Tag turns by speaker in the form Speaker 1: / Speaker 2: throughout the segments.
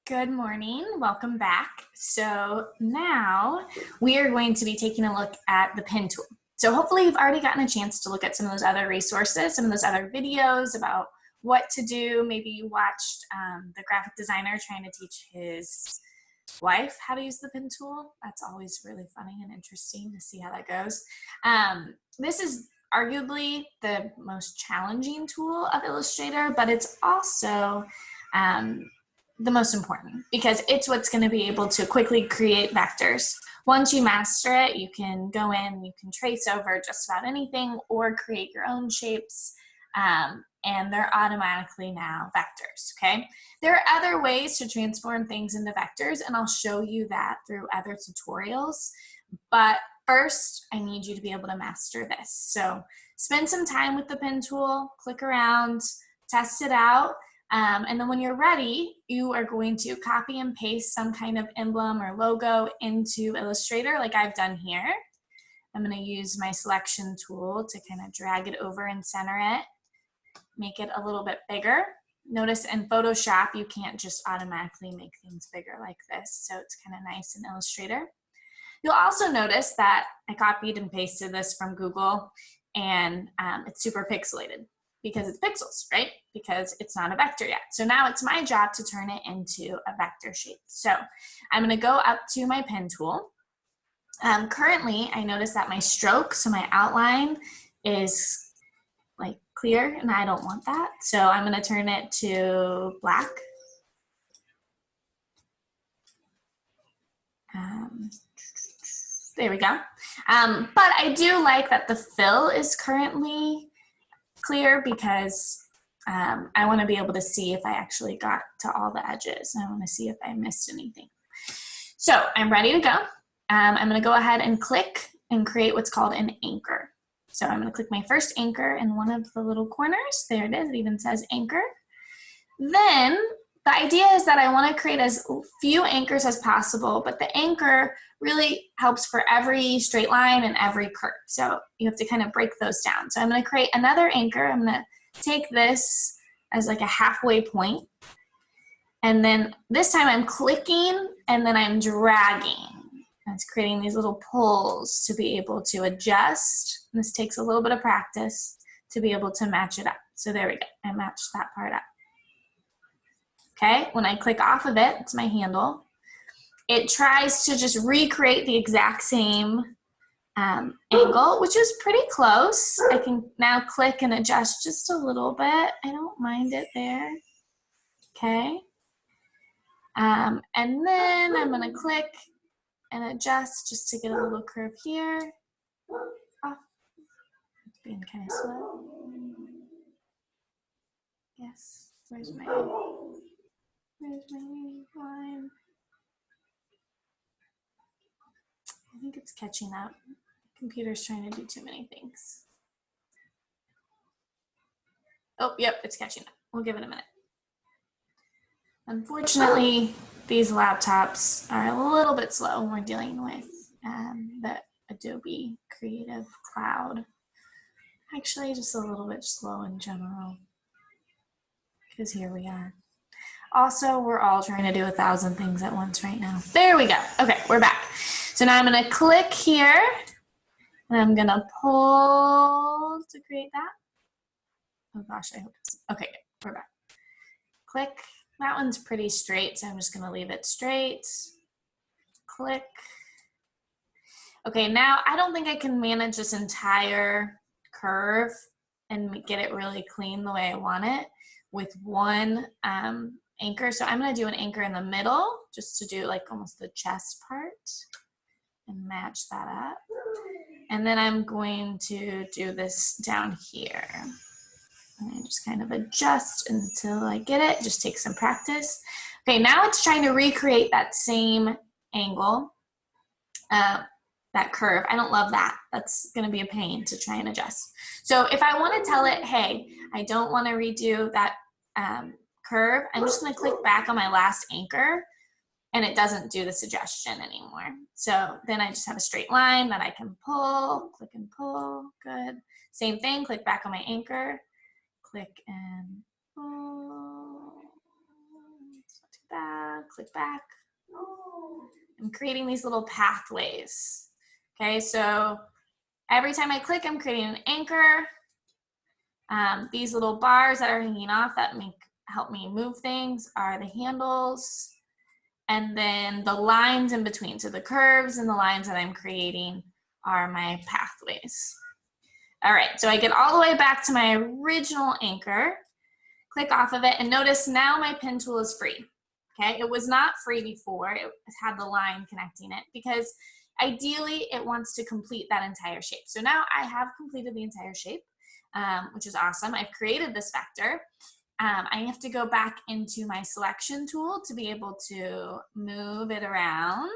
Speaker 1: Good morning, welcome back. So now we are going to be taking a look at the pen tool. So hopefully you've already gotten a chance to look at some of those other resources, some of those other videos about what to do. Maybe you watched the graphic designer trying to teach his wife how to use the pen tool. That's always really funny and interesting to see how that goes. This is arguably the most challenging tool of Illustrator, but it's also the most important because it's what's going to be able to quickly create vectors. Once you master it, you can go in, you can trace over just about anything or create your own shapes, and they're automatically now vectors, okay? There are other ways to transform things into vectors, and I'll show you that through other tutorials, but first, I need you to be able to master this. So spend some time with the pen tool, click around, test it out, and then when you're ready, you are going to copy and paste some kind of emblem or logo into Illustrator like I've done here. I'm going to use my selection tool to kind of drag it over and center it, make it a little bit bigger. Notice in Photoshop, you can't just automatically make things bigger like this, so it's kind of nice in Illustrator. You'll also notice that I copied and pasted this from Google, and it's super pixelated because it's pixels, right? Because it's not a vector yet. So now it's my job to turn it into a vector shape. So I'm gonna go up to my pen tool. Currently, I notice that my stroke, so my outline is like clear, and I don't want that. So I'm gonna turn it to black. There we go. But I do like that the fill is currently clear because I want to be able to see if I actually got to all the edges. I want to see if I missed anything. So I'm ready to go. I'm going to go ahead and click and create what's called an anchor. So I'm going to click my first anchor in one of the little corners. There it is. It even says anchor. Then the idea is that I want to create as few anchors as possible, but the anchor really helps for every straight line and every curve. So you have to kind of break those down. So I'm going to create another anchor. I'm going to take this as like a halfway point. And then this time I'm clicking and then I'm dragging. And it's creating these little pulls to be able to adjust. And this takes a little bit of practice to be able to match it up. So there we go. I matched that part up. Okay, when I click off of it, it's my handle. It tries to just recreate the exact same angle, which is pretty close. I can now click and adjust just a little bit. I don't mind it there. Okay. And then I'm gonna click and adjust just to get a little curve here. Oh, it's being kind of slow. Yes, where's my line? I think it's catching up. The computer's trying to do too many things. Oh, yep, it's catching up. We'll give it a minute. Unfortunately, these laptops are a little bit slow when we're dealing with the Adobe Creative Cloud. Actually, just a little bit slow in general, because here we are. Also, we're all trying to do 1,000 things at once right now. There we go. Okay, we're back. So now I'm going to click here, and I'm going to pull to create that. Oh gosh, I hope it's, okay, good. We're back. Click. That one's pretty straight, so I'm just going to leave it straight. Click. Okay, now I don't think I can manage this entire curve and get it really clean the way I want it with one anchor. So I'm going to do an anchor in the middle just to do like almost the chest part and match that up. And then I'm going to do this down here. And I just kind of adjust until I get it. Just take some practice. Okay, now it's trying to recreate that same angle, that curve. I don't love that. That's going to be a pain to try and adjust. So if I want to tell it, hey, I don't want to redo that curve, I'm just going to click back on my last anchor, and it doesn't do the suggestion anymore. So then I just have a straight line that I can pull, click and pull. Good. Same thing, click back on my anchor. Click and pull, it's not too bad, click back. I'm creating these little pathways. Okay, so every time I click, I'm creating an anchor. These little bars that are hanging off that help me move things are the handles. And then the lines in between, so the curves and the lines that I'm creating are my pathways. All right, so I get all the way back to my original anchor, click off of it, and notice now my pen tool is free. Okay, it was not free before, it had the line connecting it because ideally it wants to complete that entire shape. So now I have completed the entire shape, which is awesome. I've created this vector. I have to go back into my selection tool to be able to move it around.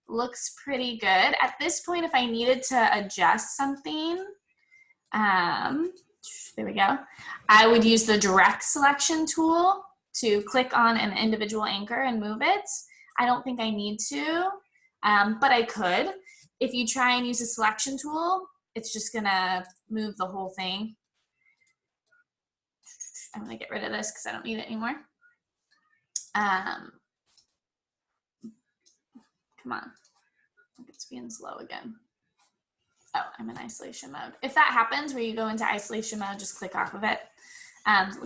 Speaker 1: Looks pretty good. At this point, if I needed to adjust something, there we go, I would use the direct selection tool to click on an individual anchor and move it. I don't think I need to, but I could. If you try and use a selection tool, it's just gonna move the whole thing. I'm gonna get rid of this because I don't need it anymore. Come on, it's being slow again. Oh, I'm in isolation mode. If that happens where you go into isolation mode, just click off of it.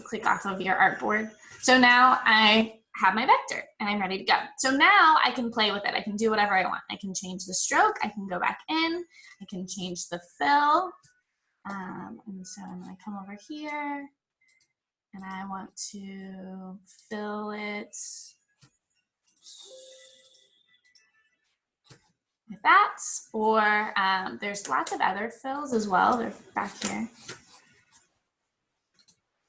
Speaker 1: Click off of your artboard. So now I have my vector and I'm ready to go. So now I can play with it. I can do whatever I want. I can change the stroke. I can go back in. I can change the fill. And so I'm gonna come over here and I want to fill it with that, or there's lots of other fills as well. They're back here.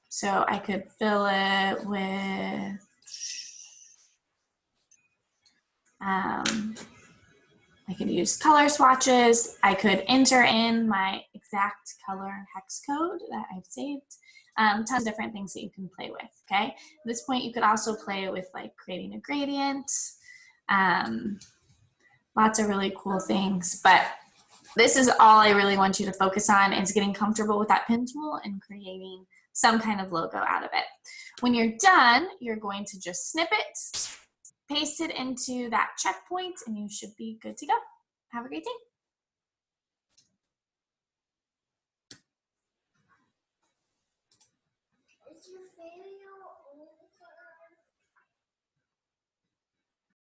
Speaker 1: So I could fill it with, I could use color swatches. I could enter in my exact color hex code that I've saved. Tons of different things that you can play with, okay? At this point, you could also play with like creating a gradient. Lots of really cool things, but this is all I really want you to focus on is getting comfortable with that pen tool and creating some kind of logo out of it. When you're done, you're going to just snip it, paste it into that checkpoint, and you should be good to go. Have a great day.
Speaker 2: Is your favorite